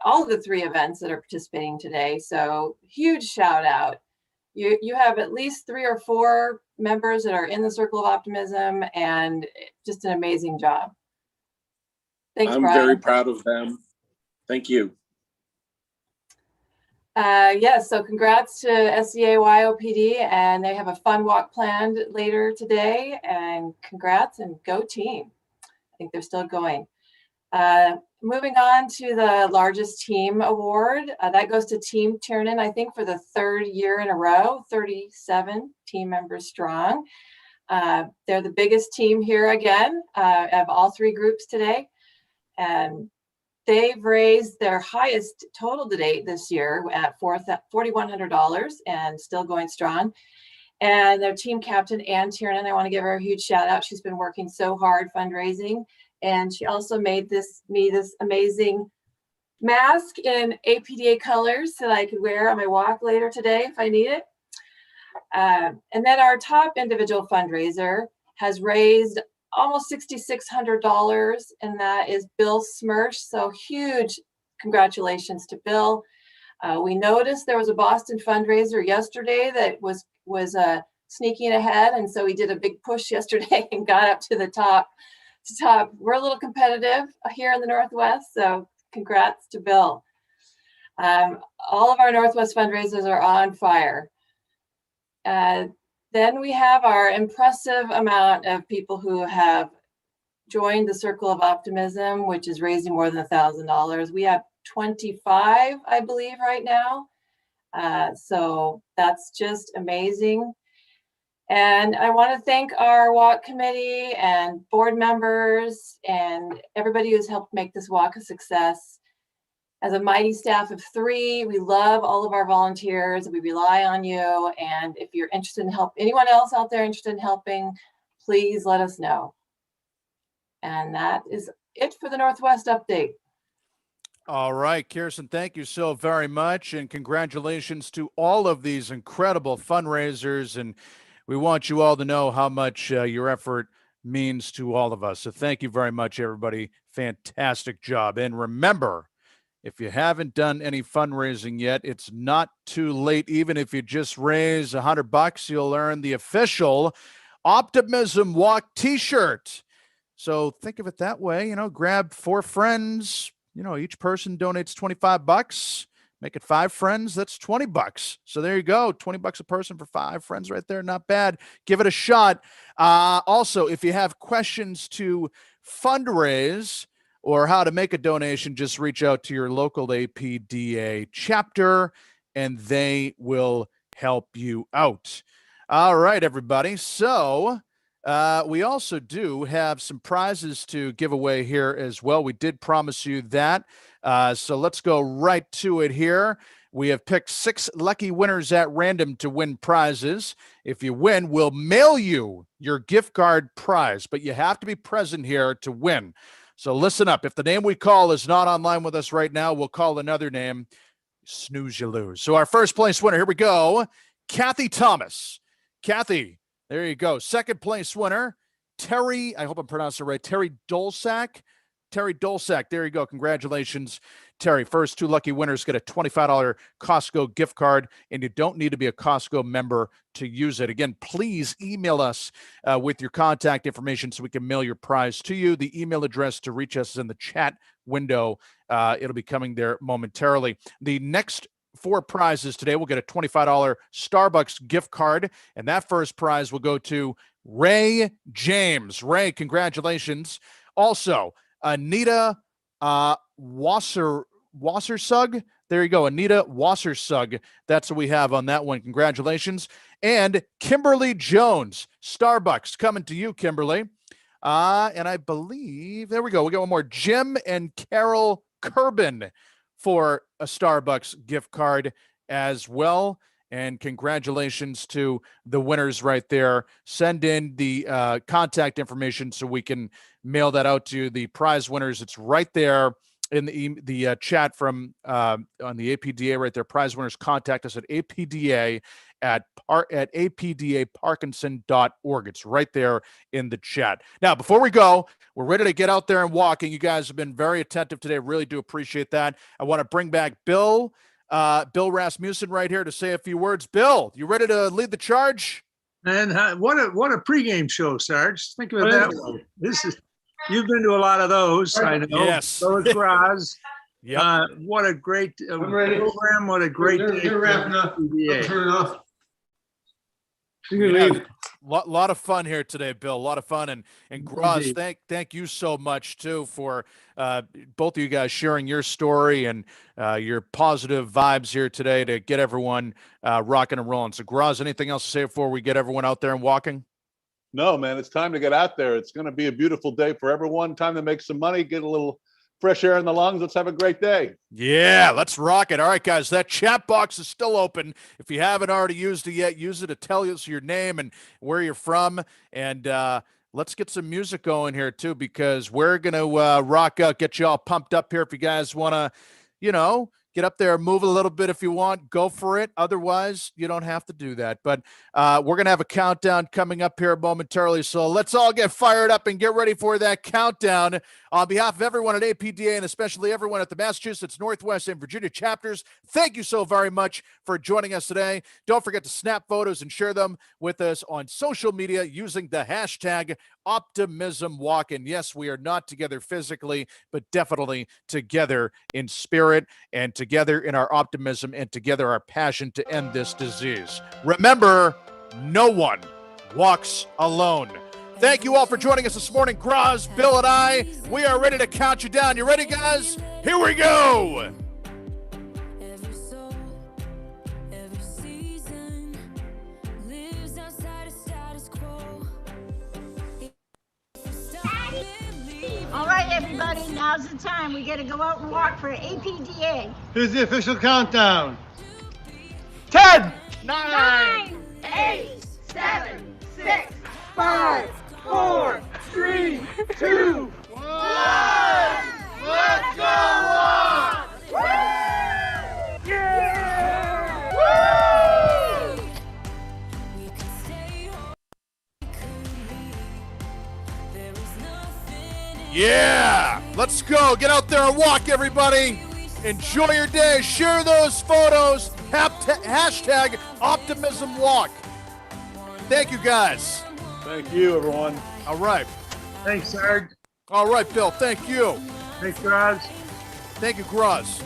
all of the three events that are participating today. So huge shout out. You have at least 3 or 4 members that are in the Circle of Optimism, and just an amazing job. Thanks, I'm Brian. very proud of them. Thank you. Yes, so congrats to SEAYOPD, and they have a fun walk planned later today, and congrats and go team. I think they're still going. Moving on to the largest team award, that goes to Team Tiernan, I think for the 3rd year in a row, 37 team members strong. They're the biggest team here again, of all 3 groups today. And they've raised their highest total to date this year at $4,100 and still going strong. And their team captain, Ann Tiernan, I want to give her a huge shout out. She's been working so hard fundraising. And she also made me this amazing mask in APDA colors that I could wear on my walk later today if I need it. And then our top individual fundraiser has raised almost $6,600, and that is Bill Smirch. So huge congratulations to Bill. We noticed there was a Boston fundraiser yesterday that was sneaking ahead, and so we did a big push yesterday and got up to the top. We're a little competitive here in the Northwest, so congrats to Bill. All of our Northwest fundraisers are on fire. Then we have our impressive amount of people who have joined the Circle of Optimism, which is raising more than $1,000. We have 25, I believe, right now. So that's just amazing. And I want to thank our walk committee and board members and everybody who's helped make this walk a success. As a mighty staff of 3, we love all of our volunteers. We rely on you. And if you're interested in help, anyone else out there interested in helping, please let us know. And that is it for the Northwest update. All right, Kirsten, thank you so very much. And congratulations to all of these incredible fundraisers. And we want you all to know how much your effort means to all of us. So thank you very much, everybody. Fantastic job. And remember, if you haven't done any fundraising yet, it's not too late. Even if you just raise $100, you'll earn the official Optimism Walk t-shirt. So think of it that way, grab 4 friends, each person donates $25, make it 5 friends. That's $20. So there you go. $20 a person for 5 friends right there. Not bad. Give it a shot. Also, if you have questions to fundraise or how to make a donation, just reach out to your local APDA chapter and they will help you out. All right, everybody. So we also do have some prizes to give away here as well. We did promise you that. So let's go right to it here. We have picked 6 lucky winners at random to win prizes. If you win, we'll mail you your gift card prize, but you have to be present here to win. So listen up. If the name we call is not online with us right now, we'll call another name. Snooze, you lose. So our first place winner, here we go. Kathy Thomas. Kathy, there you go. Second place winner, Terry, I hope I'm pronouncing it right, Terry Dolsack. Terry Dolsack, there you go. Congratulations, Terry. First 2 lucky winners get a $25 Costco gift card, and you don't need to be a Costco member to use it. Again, please email us with your contact information so we can mail your prize to you. The email address to reach us is in the chat window. It'll be coming there momentarily. The next 4 prizes today, we'll get a $25 Starbucks gift card, and that first prize will go to Ray James. Ray, congratulations. Also, Anita Wassersug. There you go. Anita Wassersug. That's what we have on that one. Congratulations. And Kimberly Jones, Starbucks, coming to you, Kimberly. And I believe, there we go. We got one more. Jim and Carol Kerbin for a Starbucks gift card as well. And congratulations to the winners right there. Send in the contact information so we can mail that out to the prize winners. It's right there in the chat from on the APDA right there. Prize winners, contact us at APDA at apdaparkinson.org. It's right there in the chat. Now, before we go, we're ready to get out there and walking. You guys have been very attentive today. Really do appreciate that. I want to bring back Bill Rasmussen right here to say a few words. Bill, you ready to lead the charge? And what a pregame show, Sarge. Think of it that way. You've been to a lot of those, I know. Yes. So is Groz. Yep. What a great program. What a great day. You're wrapping up. Turn it off. Yeah, lot of fun here today, Bill. A lot of fun. And Groz, thank you so much, too, for both of you guys sharing your story and your positive vibes here today to get everyone rocking and rolling. So, Groz, anything else to say before we get everyone out there and walking? No, man, it's time to get out there. It's going to be a beautiful day for everyone. Time to make some money, get a little fresh air in the lungs. Let's have a great day. Yeah, let's rock it. All right, guys, that chat box is still open. If you haven't already used it yet, use it to tell us your name and where you're from. And let's get some music going here, too, because we're going to rock out, get you all pumped up here if you guys want to, get up there, move a little bit if you want, go for it. Otherwise, you don't have to do that. But we're going to have a countdown coming up here momentarily. So let's all get fired up and get ready for that countdown. On behalf of everyone at APDA and especially everyone at the Massachusetts, Northwest, and Virginia chapters, thank you so very much for joining us today. Don't forget to snap photos and share them with us on social media using the hashtag Optimism Walk. And yes, we are not together physically, but definitely together in spirit and together in our optimism and together our passion to end this disease. Remember, no one walks alone. Thank you all for joining us this morning. Groz, Bill, and I, we are ready to count you down. You ready, guys? Here we go. All right, everybody, now's the time. We got to go out and walk for APDA. Here's the official countdown. 10, 9, 8, 7, 6, 5, 4, 3, 2, 1. Let's go walk! Yeah! Woo! Yeah, let's go. Get out there and walk, everybody. Enjoy your day. Share those photos. Hashtag Optimism Walk. Thank you, guys. Thank you, everyone. All right. Thanks, Sarge. All right, Bill. Thank you. Thanks, Groz. Thank you, Groz.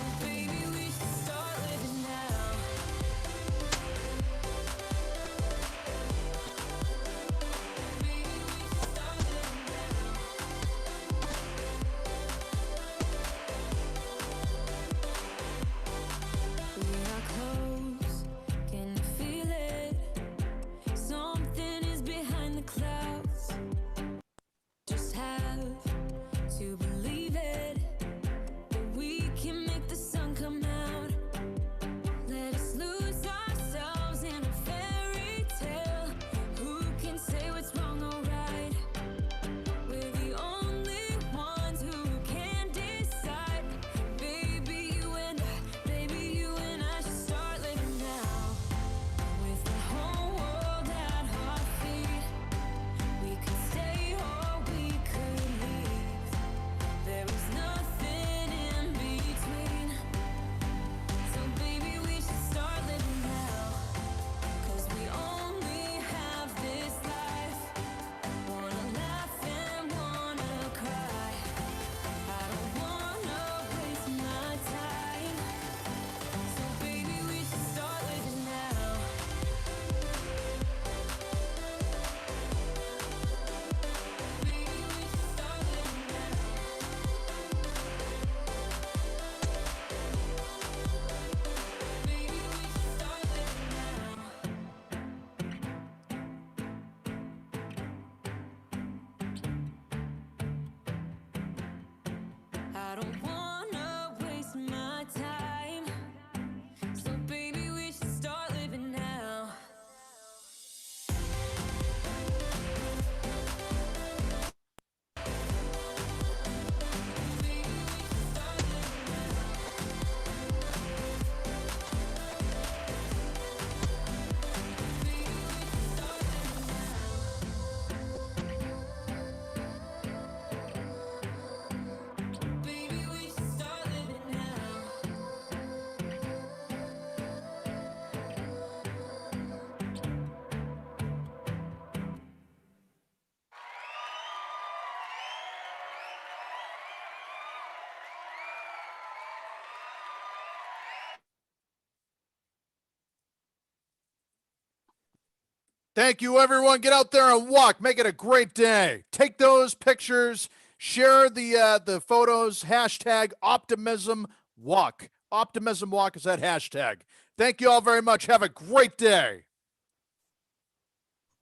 Thank you, everyone. Get out there and walk. Make it a great day. Take those pictures. Share the photos. Hashtag Optimism Walk. Optimism Walk is that hashtag. Thank you all very much. Have a great day.